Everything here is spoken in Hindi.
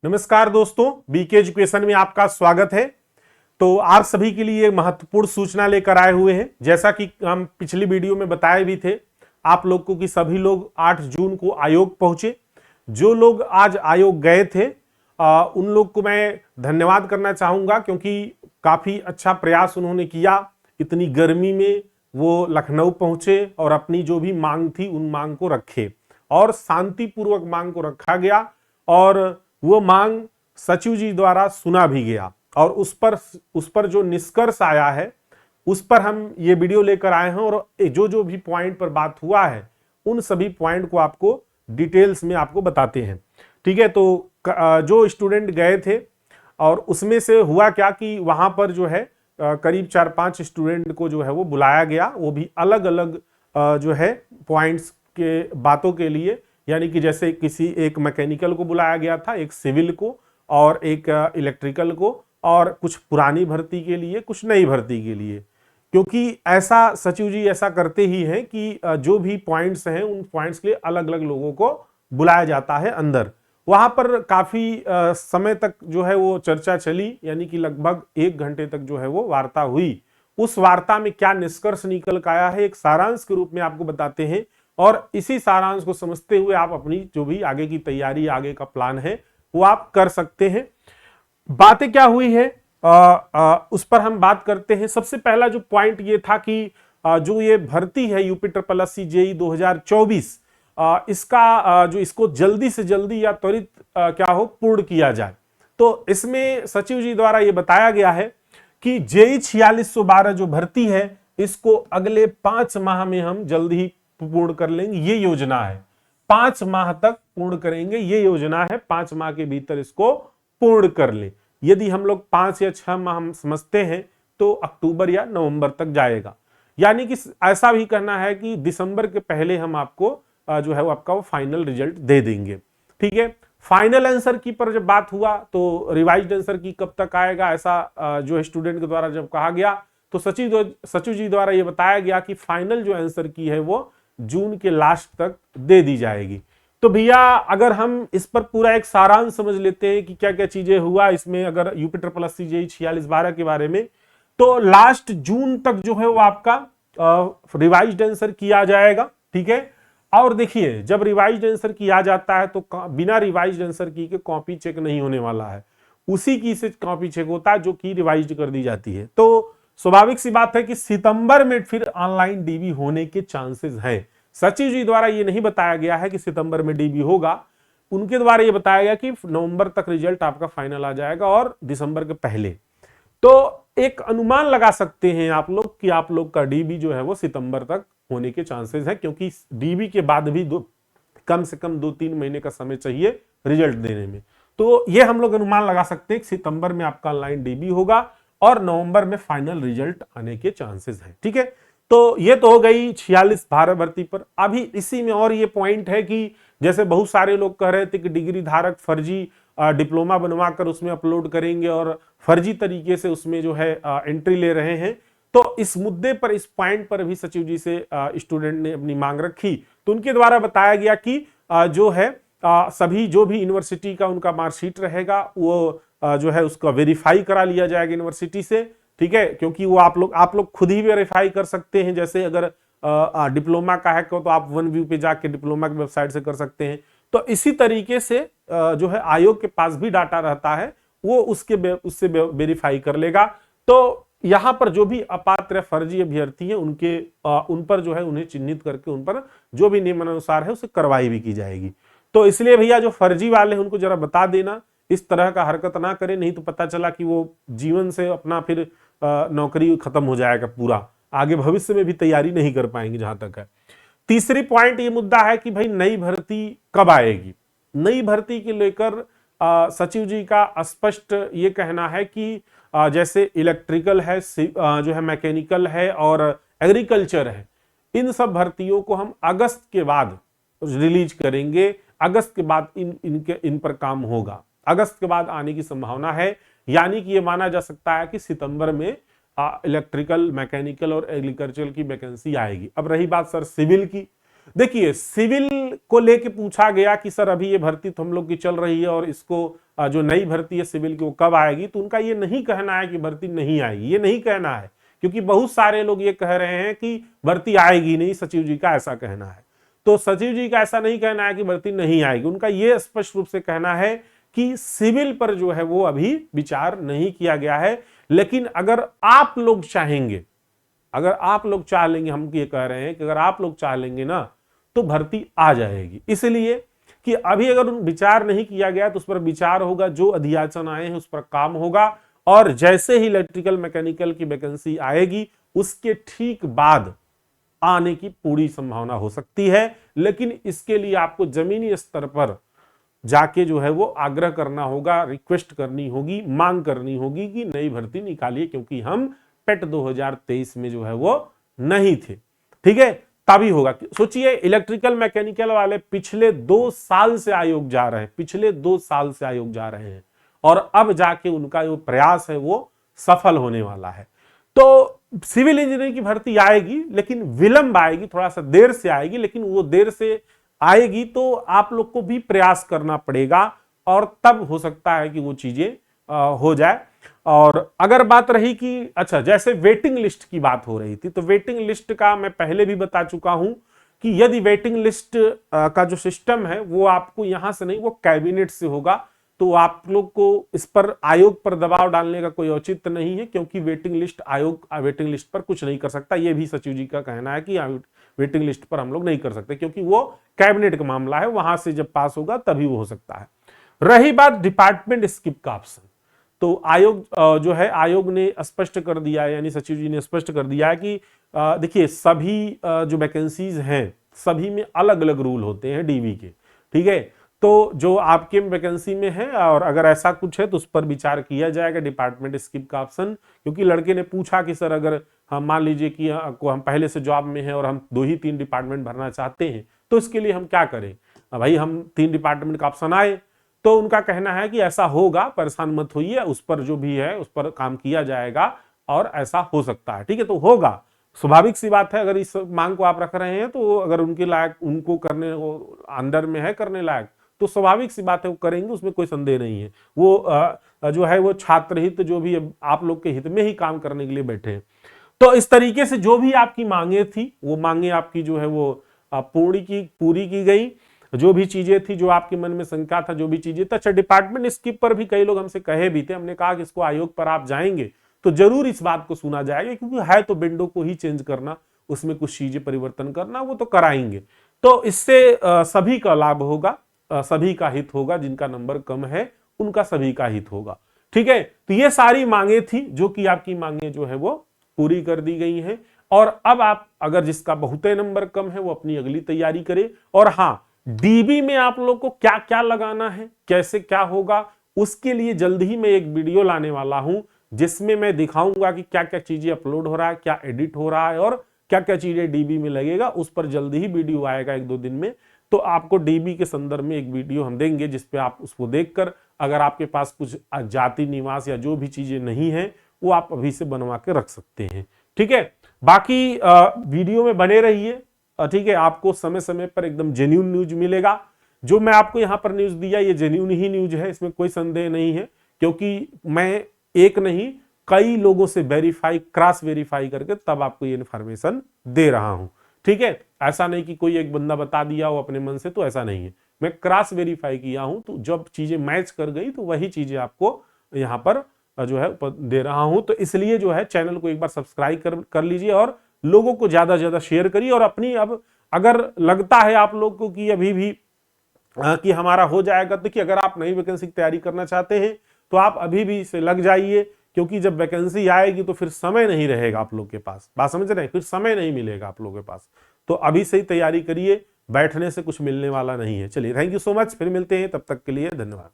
नमस्कार दोस्तों, बीके एजुकेशन में आपका स्वागत है। तो आप सभी के लिए महत्वपूर्ण सूचना लेकर आए हुए हैं। जैसा कि हम पिछली वीडियो में बताए भी थे आप लोग को कि सभी लोग 8 जून को आयोग पहुंचे। जो लोग आज आयोग गए थे उन लोग को मैं धन्यवाद करना चाहूंगा, क्योंकि काफी अच्छा प्रयास उन्होंने किया। इतनी गर्मी में वो लखनऊ पहुंचे और अपनी जो भी मांग थी उन मांग को रखे और शांतिपूर्वक मांग को रखा गया और वो मांग सचिव जी द्वारा सुना भी गया और उस पर जो निष्कर्ष आया है उस पर हम ये वीडियो लेकर आए हैं और जो जो भी पॉइंट पर बात हुआ है उन सभी पॉइंट को आपको डिटेल्स में आपको बताते हैं। ठीक है, तो जो स्टूडेंट गए थे और उसमें से हुआ क्या कि वहां पर जो है करीब 4-5 स्टूडेंट को जो है वो बुलाया गया, वो भी अलग अलग जो है पॉइंट्स के बातों के लिए। यानी कि जैसे किसी एक मैकेनिकल को बुलाया गया था, एक सिविल को और एक इलेक्ट्रिकल को, और कुछ पुरानी भर्ती के लिए, कुछ नई भर्ती के लिए। क्योंकि ऐसा सचिव जी ऐसा करते ही हैं कि जो भी पॉइंट्स हैं उन पॉइंट्स के लिए अलग अलग लोगों को बुलाया जाता है अंदर। वहां पर काफी समय तक जो है वो चर्चा चली, यानी कि लगभग 1 घंटे तक जो है वो वार्ता हुई। उस वार्ता में क्या निष्कर्ष निकल कर आया है एक सारांश के रूप में आपको बताते हैं और इसी सारांश को समझते हुए आप अपनी जो भी आगे की तैयारी, आगे का प्लान है वो आप कर सकते हैं। बातें क्या हुई है उस पर हम बात करते हैं। सबसे पहला जो पॉइंट ये था कि जो ये भर्ती है यूपी जेई 2024, इसका जो इसको जल्दी से जल्दी या त्वरित क्या हो पूर्ण किया जाए। तो इसमें सचिव जी द्वारा ये बताया गया है कि जेई 4612 जो भर्ती है इसको अगले 5 माह में हम जल्द ही पूर्ण कर लेंगे, ये योजना है। 5 माह तक पूर्ण करेंगे, ये योजना है। 5 माह के भीतर इसको पूर्ण कर ले। यदि हम लोग 5 या 6 माह हम समझते हैं तो अक्टूबर या नवंबर तक जाएगा। यानी कि ऐसा भी करना है कि दिसंबर के पहले हम आपको जो है वो आपका वो फाइनल रिजल्ट दे देंगे। ठीक है, फाइनल आंसर की पर जब बात हुआ तो रिवाइज्ड आंसर की कब तक आएगा, ऐसा जो स्टूडेंट के द्वारा जब कहा गया तो सचिव जी द्वारा ये बताया गया कि फाइनल जो आंसर की है वो जून के लास्ट तक दे दी जाएगी। तो भैया अगर हम इस पर पूरा एक सारांश समझ लेते हैं कि क्या क्या चीजें हुआ इसमें, अगर यूपी जेई 4612 के बारे में, तो लास्ट जून तक जो है वो आपका रिवाइज्ड आंसर किया जाएगा। ठीक है, और देखिए जब रिवाइज्ड आंसर किया जाता है तो बिना रिवाइज्ड आंसर की के कॉपी चेक नहीं होने वाला है, उसी की से कॉपी चेक होता है जो कि रिवाइज्ड कर दी जाती है। तो स्वाभाविक सी बात है कि सितंबर में फिर ऑनलाइन डीबी होने के चांसेस है। सचिव जी द्वारा ये नहीं बताया गया है कि सितंबर में डीबी होगा, उनके द्वारा ये बताया गया कि नवंबर तक रिजल्ट आपका फाइनल आ जाएगा और दिसंबर के पहले। तो एक अनुमान लगा सकते हैं आप लोग कि आप लोग का डीबी जो है वो सितंबर तक होने के चांसेस है, क्योंकि डीबी के बाद भी कम से कम 2-3 महीने का समय चाहिए रिजल्ट देने में। तो ये हम लोग अनुमान लगा सकते हैं कि सितंबर में आपका ऑनलाइन डीबी होगा और नवंबर में फाइनल रिजल्ट आने के चांसेस है। ठीक है, तो ये तो हो गई 4612 भर्ती पर। अभी इसी में और ये पॉइंट है कि जैसे बहुत सारे लोग कह रहे थे कि डिग्री धारक फर्जी डिप्लोमा बनवा कर उसमें अपलोड करेंगे और फर्जी तरीके से उसमें जो है एंट्री ले रहे हैं। तो इस मुद्दे पर, इस पॉइंट पर भी सचिव जी से स्टूडेंट ने अपनी मांग रखी। तो उनके द्वारा बताया गया कि जो है सभी जो भी यूनिवर्सिटी का उनका मार्कशीट रहेगा वो जो है उसका वेरीफाई करा लिया जाएगा यूनिवर्सिटी से। ठीक है, क्योंकि वो आप लोग खुद ही वेरीफाई कर सकते हैं। जैसे अगर डिप्लोमा का है तो आप वन व्यू पे जाके डिप्लोमा की वेबसाइट से कर सकते हैं। तो इसी तरीके से जो है आयोग के पास भी डाटा रहता है, वो उससे वेरीफाई कर लेगा। तो यहां पर जो भी अपात्र फर्जी अभ्यर्थी हैं उन पर जो है उन्हें चिन्हित करके उन पर जो भी नियमानुसार है उसे कार्रवाई भी की जाएगी। तो इसलिए भैया जो फर्जी वाले हैं उनको जरा बता देना, इस तरह का हरकत ना करें, नहीं तो पता चला कि वो जीवन से अपना फिर नौकरी खत्म हो जाएगा पूरा, आगे भविष्य में भी तैयारी नहीं कर पाएंगे जहां तक है। तीसरी पॉइंट ये मुद्दा है कि भाई नई भर्ती कब आएगी। नई भर्ती के लेकर सचिव जी का स्पष्ट ये कहना है कि जैसे इलेक्ट्रिकल है, जो है मैकेनिकल है और एग्रीकल्चर है, इन सब भर्तियों को हम अगस्त के बाद रिलीज करेंगे। अगस्त के बाद इन पर काम होगा, अगस्त के बाद आने की संभावना है। यानी कि ये माना जा सकता है कि सितंबर में इलेक्ट्रिकल, मैकेनिकल और एग्रीकल्चर की वैकेंसी आएगी। अब रही बात सर सिविल की, देखिए सिविल को लेके पूछा गया कि सर अभी ये भर्ती तो हम लोग की चल रही है और इसको जो नई भर्ती है सिविल की वो कब आएगी, तो उनका ये नहीं कहना है कि भर्ती नहीं आएगी, ये नहीं कहना है, क्योंकि बहुत सारे लोग ये कह रहे हैं कि भर्ती आएगी नहीं, सचिव जी का ऐसा कहना है। तो सचिव जी का ऐसा नहीं कहना है कि भर्ती नहीं आएगी, उनका ये स्पष्ट रूप से कहना है कि सिविल पर जो है वो अभी विचार नहीं किया गया है। लेकिन अगर आप लोग चाहेंगे, अगर आप लोग चाह लेंगे, हम ये कह रहे हैं कि अगर आप लोग चाह लेंगे ना तो भर्ती आ जाएगी, इसलिए कि अभी अगर विचार नहीं किया गया तो उस पर विचार होगा, जो अधियाचन आए हैं उस पर काम होगा, और जैसे ही इलेक्ट्रिकल मैकेनिकल की वैकेंसी आएगी उसके ठीक बाद आने की पूरी संभावना हो सकती है। लेकिन इसके लिए आपको जमीनी स्तर पर जाके जो है वो आग्रह करना होगा, रिक्वेस्ट करनी होगी, मांग करनी होगी कि नई भर्ती निकालिए, क्योंकि हम पेट 2023 में जो है वो नहीं थे। ठीक है, तभी होगा। सोचिए इलेक्ट्रिकल मैकेनिकल वाले पिछले 2 साल से आयोग जा रहे हैं, पिछले 2 साल से आयोग जा रहे हैं, और अब जाके उनका जो प्रयास है वो सफल होने वाला है। तो सिविल इंजीनियरिंग की भर्ती आएगी, लेकिन विलंब आएगी, थोड़ा सा देर से आएगी, लेकिन वो देर से आएगी तो आप लोग को भी प्रयास करना पड़ेगा, और तब हो सकता है कि वो चीजें हो जाए। और अगर बात रही कि अच्छा, जैसे वेटिंग लिस्ट की बात हो रही थी, तो वेटिंग लिस्ट का मैं पहले भी बता चुका हूं कि यदि वेटिंग लिस्ट का जो सिस्टम है वो आपको यहां से नहीं, वो कैबिनेट से होगा, तो आप लोग को इस पर आयोग पर दबाव डालने का कोई औचित्य नहीं है, क्योंकि वेटिंग लिस्ट आयोग वेटिंग लिस्ट पर कुछ नहीं कर सकता। ये भी सचिव जी का कहना है कि वेटिंग लिस्ट पर हम लोग नहीं कर सकते, क्योंकि वो कैबिनेट का मामला है, वहां से जब पास होगा तभी वो हो सकता है। रही बात डिपार्टमेंट स्किप का ऑप्शन, तो आयोग जो है आयोग ने स्पष्ट कर दिया है, यानी सचिव जी ने स्पष्ट कर दिया है कि देखिए सभी जो वैकेंसीज हैं सभी में अलग अलग रूल होते हैं डीबी के। ठीक है, तो जो आपके वैकेंसी में है और अगर ऐसा कुछ है तो उस पर विचार किया जाएगा, डिपार्टमेंट स्किप का ऑप्शन। क्योंकि लड़के ने पूछा कि सर अगर हम मान लीजिए कि हम पहले से जॉब में हैं और हम 2 ही 3 डिपार्टमेंट भरना चाहते हैं, तो इसके लिए हम क्या करें। भाई हम 3 डिपार्टमेंट का ऑप्शन आए, तो उनका कहना है कि ऐसा होगा, परेशान मत होइए, उस पर जो भी है उस पर काम किया जाएगा और ऐसा हो सकता है। ठीक है, तो होगा, स्वाभाविक सी बात है। अगर इस मांग को आप रख रहे हैं तो अगर उनके लायक, उनको करने अंदर में है करने लायक, तो स्वाभाविक सी बात है वो करेंगे, उसमें कोई संदेह नहीं है। वो जो है वो छात्र हित, जो भी आप लोग के हित में ही काम करने के लिए बैठे हैं। तो इस तरीके से जो भी आपकी मांगे थी वो मांगे आपकी जो है वो पूरी की गई। जो भी चीजें थी, जो आपके मन में शंका था, जो भी चीजें था। अच्छा, डिपार्टमेंट स्किप पर भी कई लोग हमसे कहे भी थे, हमने कहा कि इसको आयोग पर आप जाएंगे तो जरूर इस बात को सुना जाएगा, क्योंकि है तो विंडो को ही चेंज करना, उसमें कुछ चीजें परिवर्तन करना, वो तो कराएंगे। तो इससे सभी का लाभ होगा, सभी का हित होगा, जिनका नंबर कम है उनका सभी का हित होगा। ठीक है, तो ये सारी मांगे थी जो कि आपकी मांगे जो है वो पूरी कर दी गई हैं। और अब आप अगर जिसका बहुते नंबर कम है वो अपनी अगली तैयारी करे। और हाँ, डीबी में आप लोग को क्या क्या लगाना है, कैसे क्या होगा, उसके लिए जल्द ही मैं एक वीडियो लाने वाला हूं, जिसमें मैं दिखाऊंगा कि क्या क्या चीजें अपलोड हो रहा है, क्या एडिट हो रहा है और क्या क्या चीजें डीबी में लगेगा। उस पर जल्द ही वीडियो आएगा 1-2 दिन में। तो आपको डीबी के संदर्भ में एक वीडियो हम देंगे, जिसपे आप उसको देखकर अगर आपके पास कुछ जाति निवास या जो भी चीजें नहीं है वो आप अभी से बनवा के रख सकते हैं। ठीक है, बाकी वीडियो में बने रहिए। ठीक है, आपको समय समय पर एकदम जेन्युइन न्यूज मिलेगा। जो मैं आपको यहाँ पर न्यूज दिया ये जेन्युइन ही न्यूज है, इसमें कोई संदेह नहीं है, क्योंकि मैं एक नहीं कई लोगों से वेरीफाई, क्रॉस वेरीफाई करके तब आपको ये इन्फॉर्मेशन दे रहा हूं। ठीक है, ऐसा नहीं कि कोई एक बंदा बता दिया हो अपने मन से, तो ऐसा नहीं है, मैं क्रॉस वेरीफाई किया हूं, तो जब चीजें मैच कर गई तो वही चीजें आपको यहाँ पर जो है दे रहा हूं। तो इसलिए जो है चैनल को एक बार सब्सक्राइब कर लीजिए और लोगों को ज्यादा से ज्यादा शेयर करिए। और अपनी, अब अगर लगता है आप लोग को कि अभी भी कि हमारा हो जाएगा, तो कि अगर आप नई वैकेंसी की तैयारी करना चाहते हैं तो आप अभी भी इसे लग जाइए, क्योंकि जब वैकेंसी आएगी तो फिर समय नहीं रहेगा आप लोग के पास। बात समझ रहे हैं, फिर समय नहीं मिलेगा आप लोगों के पास। तो अभी से ही तैयारी करिए, बैठने से कुछ मिलने वाला नहीं है। चलिए, थैंक यू सो मच, फिर मिलते हैं, तब तक के लिए धन्यवाद।